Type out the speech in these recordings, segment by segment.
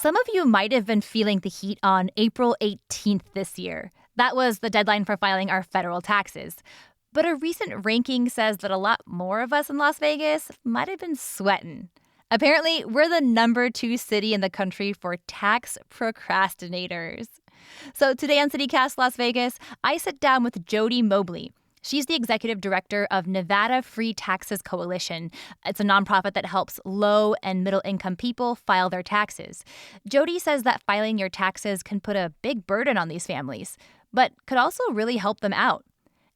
Some of you might have been feeling the heat on April 18th this year. That was the deadline for filing our federal taxes. But a recent ranking says that a lot more of us in Las Vegas might have been sweating. Apparently, we're the number 2 city in the country for tax procrastinators. So today on CityCast Las Vegas, I sit down with Jody Mobley. She's the executive director of Nevada Free Taxes Coalition. It's a nonprofit that helps low and middle income people file their taxes. Jody says that filing your taxes can put a big burden on these families, but could also really help them out.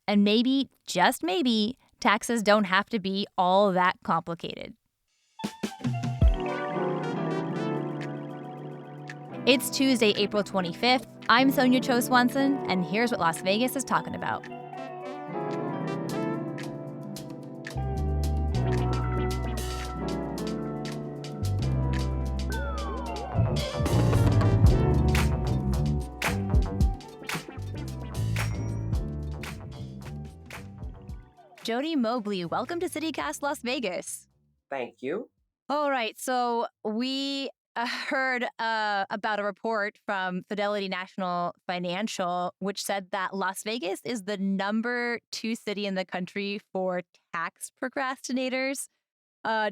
And maybe, just maybe, taxes don't have to be all that complicated. It's Tuesday, April 25th. I'm Sonia Cho Swanson, and here's what Las Vegas is talking about. Jody Mobley, welcome to CityCast Las Vegas. Thank you. All right, so we heard about a report from Fidelity National Financial, which said that Las Vegas is the number 2 city in the country for tax procrastinators.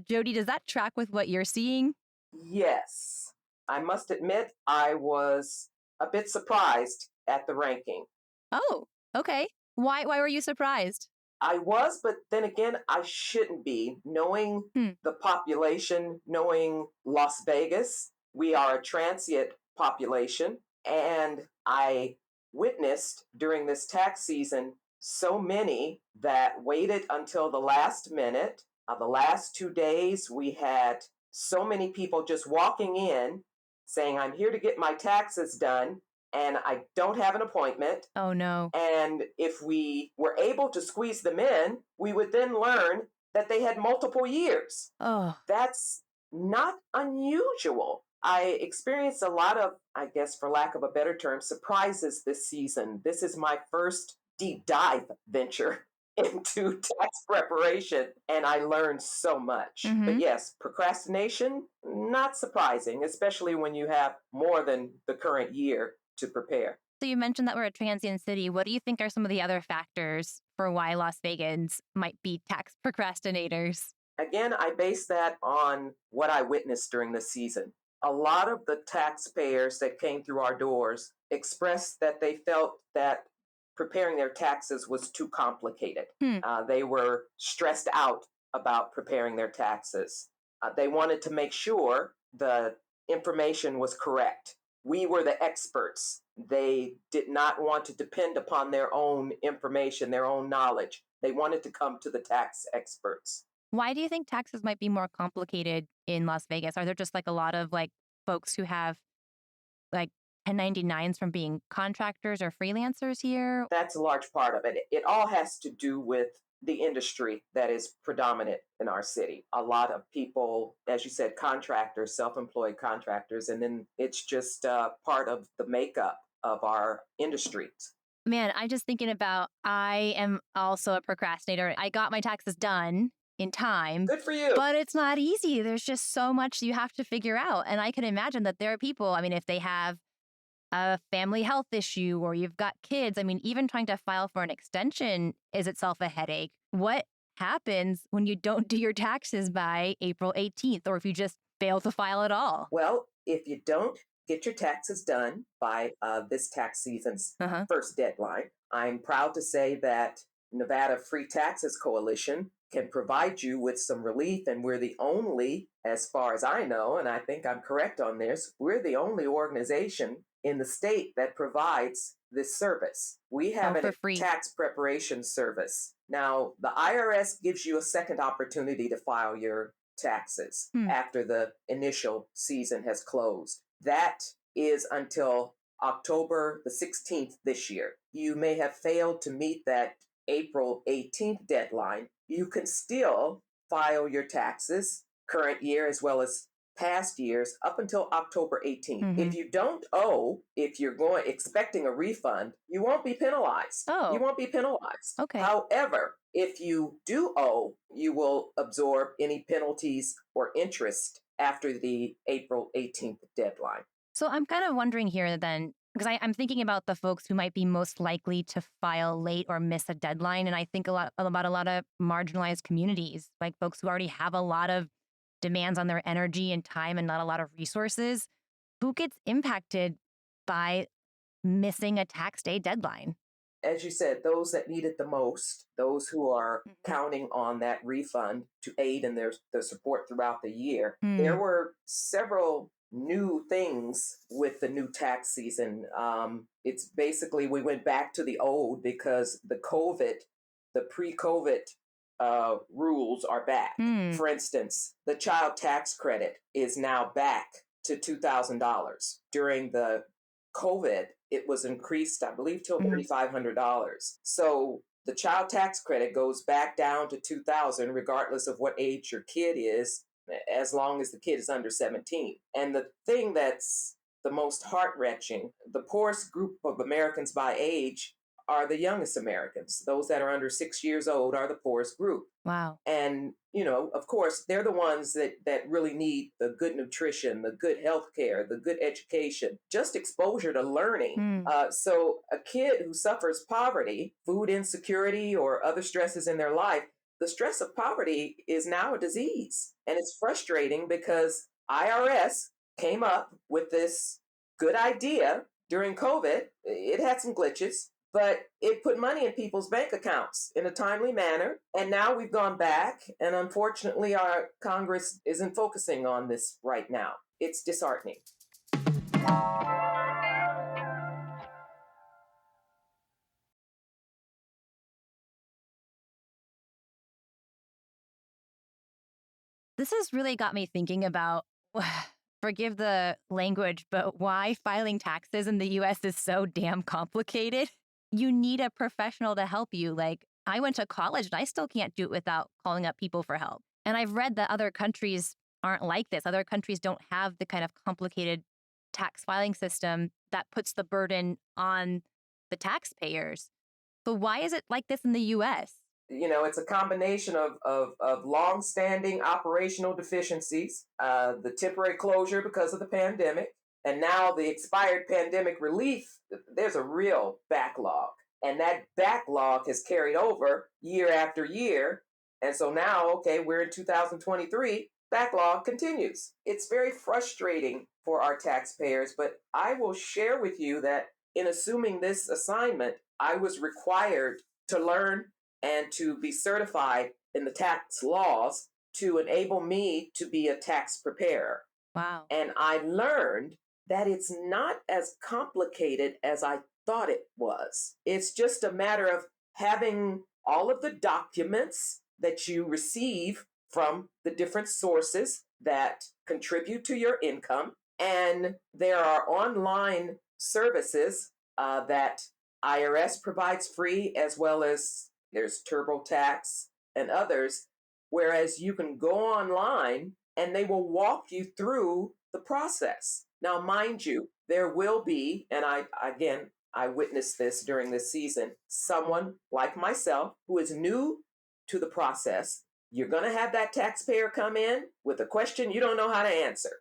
Jody, does that track with what you're seeing? Yes, I must admit I was a bit surprised at the ranking. Oh, okay. Why were you surprised? I was, but then again, I shouldn't be. Knowing the population, knowing Las Vegas, we are a transient population, and I witnessed during this tax season so many that waited until the last minute. The last 2 days, we had so many people just walking in saying, I'm here to get my taxes done, and I don't have an appointment. Oh, no. And if we were able to squeeze them in, we would then learn that they had multiple years. Oh, That's not unusual. I experienced a lot of, I guess, for lack of a better term, surprises this season. This is my first deep dive venture into tax preparation, and I learned so much. But yes, procrastination, not surprising, especially when you have more than the current year to prepare. So you mentioned that we're a transient city. What do you think are some of the other factors for why Las Vegans might be tax procrastinators? Again, I base that on what I witnessed during the season. A lot of the taxpayers that came through our doors expressed that they felt that preparing their taxes was too complicated. They were stressed out about preparing their taxes. They wanted to make sure the information was correct. We were the experts. They did not want to depend upon their own information, their own knowledge. They wanted to come to the tax experts. Why do you think taxes might be more complicated in Las Vegas? Are there just like a lot of folks who have like 1099s from being contractors or freelancers here? That's a large part of it. It all has to do with the industry that is predominant in our city. A lot of people, as you said, contractors, self-employed contractors, and then it's just part of the makeup of our industries. Man, I'm just thinking about, I am also a procrastinator. I got my taxes done in time. Good for you. But it's not easy. There's just so much you have to figure out. And I can imagine that there are people, if they have a family health issue or you've got kids, even trying to file for an extension is itself a headache. What happens when you don't do your taxes by April 18th or if you just fail to file at all? Well, if you don't get your taxes done by this tax season's first deadline, I'm proud to say that Nevada Free Taxes Coalition can provide you with some relief. And we're the only, as far as I know, and I think I'm correct on this, we're the only organization in the state that provides this service. We have a tax preparation service. Now, the IRS gives you a second opportunity to file your taxes after the initial season has closed. That is until October the 16th this year. You may have failed to meet that April 18th deadline. You can still file your taxes, current year as well as past years, up until October 18th. If you don't owe, if you're expecting a refund, you won't be penalized. Oh. You won't be penalized. Okay. However, if you do owe, you will absorb any penalties or interest after the April 18th deadline. So I'm kind of wondering here then, because I'm thinking about the folks who might be most likely to file late or miss a deadline. And I think about a lot of marginalized communities, like folks who already have a lot of demands on their energy and time and not a lot of resources. Who gets impacted by missing a tax day deadline? As you said, those that need it the most, those who are Mhm. counting on that refund to aid in their support throughout the year. There Mm. were several new things with the new tax season. It's basically we went back to the old because the pre-COVID rules are back. Mm. For instance, the child tax credit is now back to $2,000. During the COVID, it was increased, I believe, to Mhm. $3,500. So the child tax credit goes back down to $2,000, regardless of what age your kid is, as long as the kid is under 17. And the thing that's the most heart wrenching, the poorest group of Americans by age are the youngest Americans. Those that are under 6 years old are the poorest group. Wow. And, of course, they're the ones that really need the good nutrition, the good health care, the good education, just exposure to learning. Mm. So a kid who suffers poverty, food insecurity, or other stresses in their life, the stress of poverty is now a disease. And it's frustrating because IRS came up with this good idea during COVID. It had some glitches, but it put money in people's bank accounts in a timely manner. And now we've gone back, and unfortunately, our Congress isn't focusing on this right now. It's disheartening. This has really got me thinking about, forgive the language, but why filing taxes in the US is so damn complicated. You need a professional to help you. Like, I went to college and I still can't do it without calling up people for help. And I've read that other countries aren't like this. Other countries don't have the kind of complicated tax filing system that puts the burden on the taxpayers. So, why is it like this in the US? It's a combination of long-standing operational deficiencies, the temporary closure because of the pandemic, and now the expired pandemic relief. There's a real backlog, and that backlog has carried over year after year. And so now, okay, we're in 2023, backlog continues. It's very frustrating for our taxpayers, but I will share with you that in assuming this assignment, I was required to learn and to be certified in the tax laws to enable me to be a tax preparer. Wow. And I learned that it's not as complicated as I thought it was. It's just a matter of having all of the documents that you receive from the different sources that contribute to your income. And there are online services that IRS provides free, as well as there's TurboTax and others, whereas you can go online and they will walk you through the process. Now, mind you, there will be, and I witnessed this during this season, someone like myself who is new to the process. You're going to have that taxpayer come in with a question you don't know how to answer.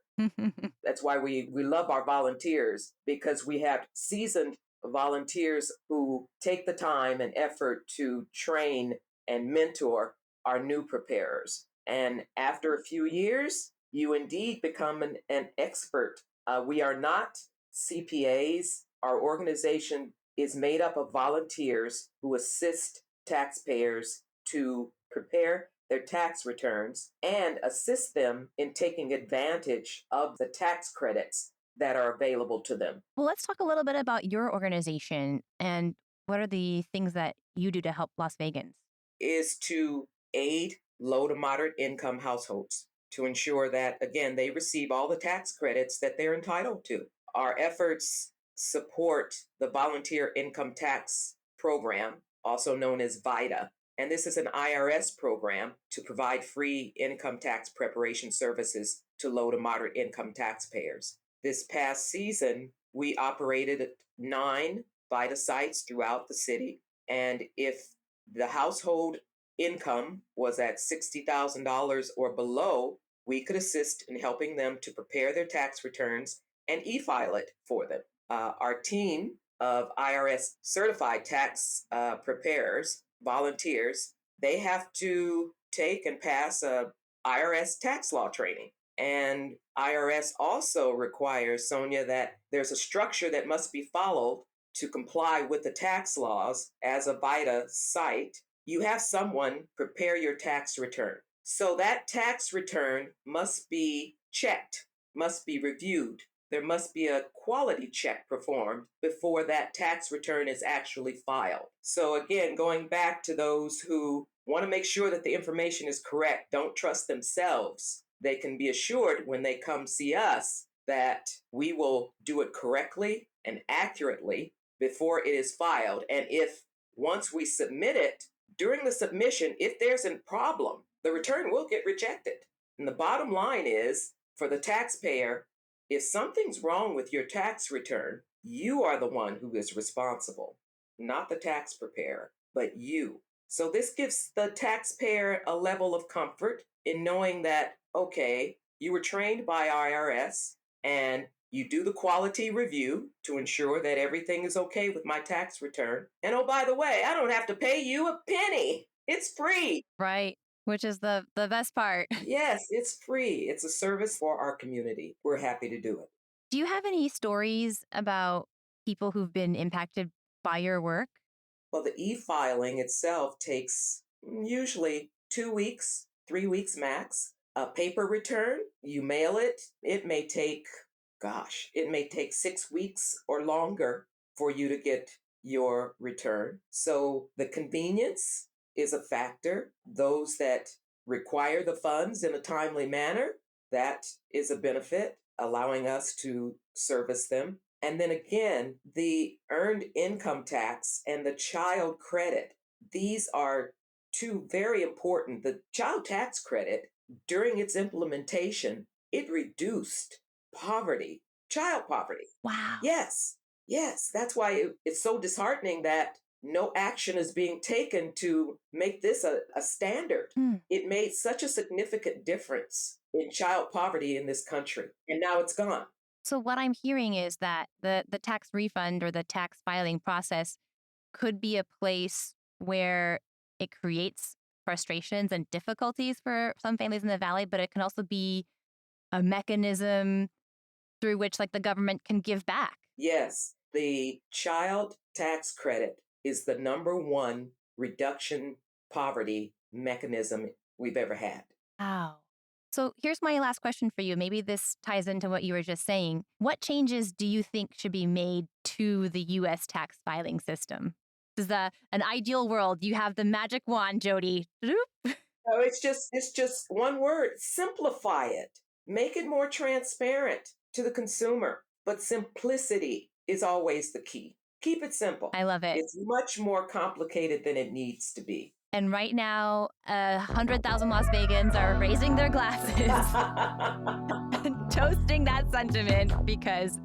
That's why we love our volunteers, because we have seasoned volunteers who take the time and effort to train and mentor our new preparers. And after a few years, you indeed become an expert. We are not CPAs. Our organization is made up of volunteers who assist taxpayers to prepare their tax returns and assist them in taking advantage of the tax credits that are available to them. Well, let's talk a little bit about your organization and what are the things that you do to help Las Vegans? Is to aid low to moderate income households to ensure that, again, they receive all the tax credits that they're entitled to. Our efforts support the Volunteer Income Tax Program, also known as VITA. And this is an IRS program to provide free income tax preparation services to low to moderate income taxpayers. This past season, we operated 9 VITA sites throughout the city. And if the household income was at $60,000 or below, we could assist in helping them to prepare their tax returns and e-file it for them. Our team of IRS certified tax preparers, volunteers, they have to take and pass a IRS tax law training. And IRS also requires, Sonia, that there's a structure that must be followed to comply with the tax laws. As a VITA site, you have someone prepare your tax return. So that tax return must be checked, must be reviewed. There must be a quality check performed before that tax return is actually filed. So again, going back to those who want to make sure that the information is correct, don't trust themselves. They can be assured when they come see us that we will do it correctly and accurately before it is filed. And if once we submit it, during the submission, if there's a problem, the return will get rejected. And the bottom line is, for the taxpayer, if something's wrong with your tax return, you are the one who is responsible, not the tax preparer, but you. So this gives the taxpayer a level of comfort in knowing that, okay, you were trained by IRS and you do the quality review to ensure that everything is okay with my tax return. And oh, by the way, I don't have to pay you a penny. It's free. Right. Which is the best part. Yes, it's free. It's a service for our community. We're happy to do it. Do you have any stories about people who've been impacted by your work? Well, the e-filing itself takes usually 2 weeks, 3 weeks max. A paper return, you mail it, it may take 6 weeks or longer for you to get your return. So the convenience is a factor. Those that require the funds in a timely manner, that is a benefit, allowing us to service them. And then again, the earned income tax and the child credit, these are two very important. The child tax credit, during its implementation, it reduced poverty, child poverty. Wow. Yes, that's why it's so disheartening that no action is being taken to make this a standard. It made such a significant difference in child poverty in this country, and now it's gone. So what I'm hearing is that the tax refund or the tax filing process could be a place where it creates frustrations and difficulties for some families in the Valley, but it can also be a mechanism through which the government can give back. Yes, the child tax credit is the number one reduction poverty mechanism we've ever had. Wow. So here's my last question for you. Maybe this ties into what you were just saying. What changes do you think should be made to the U.S. tax filing system? This is an ideal world. You have the magic wand, Jody. No, it's just one word: simplify it. Make it more transparent to the consumer. But simplicity is always the key. Keep it simple. I love it. It's much more complicated than it needs to be. And right now, 100,000 Las Vegans are raising their glasses and toasting that sentiment because,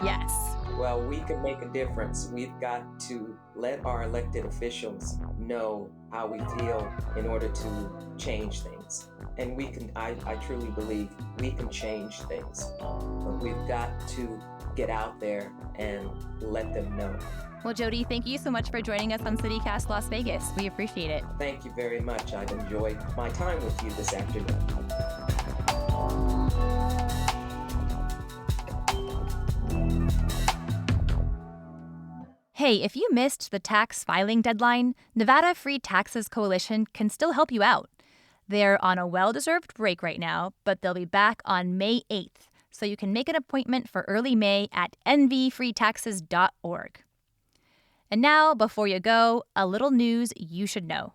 yes. Well, we can make a difference. We've got to let our elected officials know how we feel in order to change things. And we can, I truly believe we can change things. But we've got to get out there and let them know. Well, Jody, thank you so much for joining us on CityCast Las Vegas. We appreciate it. Thank you very much. I've enjoyed my time with you this afternoon. Hey, if you missed the tax filing deadline, Nevada Free Taxes Coalition can still help you out. They're on a well-deserved break right now, but they'll be back on May 8th, so you can make an appointment for early May at nvfreetaxes.org. And now, before you go, a little news you should know.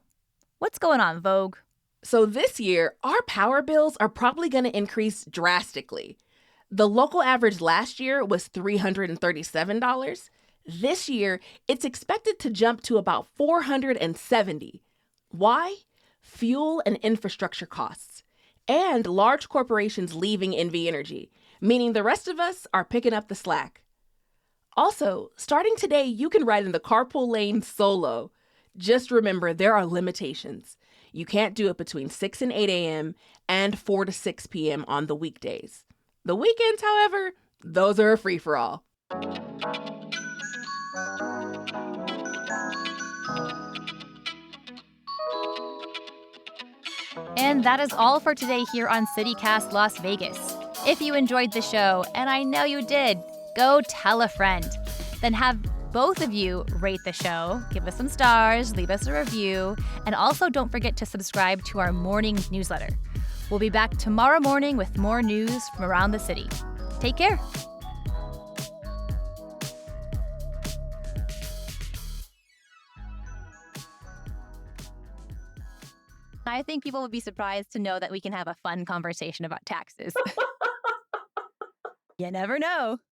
What's going on, Vogue? So this year, our power bills are probably going to increase drastically. The local average last year was $337. This year, it's expected to jump to about $470. Why? Fuel and infrastructure costs, and large corporations leaving NV Energy, meaning the rest of us are picking up the slack. Also, starting today, you can ride in the carpool lane solo. Just remember, there are limitations. You can't do it between 6 and 8 a.m. and 4 to 6 p.m. on the weekdays. The weekends, however, those are a free-for-all. And that is all for today here on CityCast Las Vegas. If you enjoyed the show, and I know you did, go tell a friend. Then have both of you rate the show, give us some stars, leave us a review, and also don't forget to subscribe to our morning newsletter. We'll be back tomorrow morning with more news from around the city. Take care. I think people would be surprised to know that we can have a fun conversation about taxes. You never know.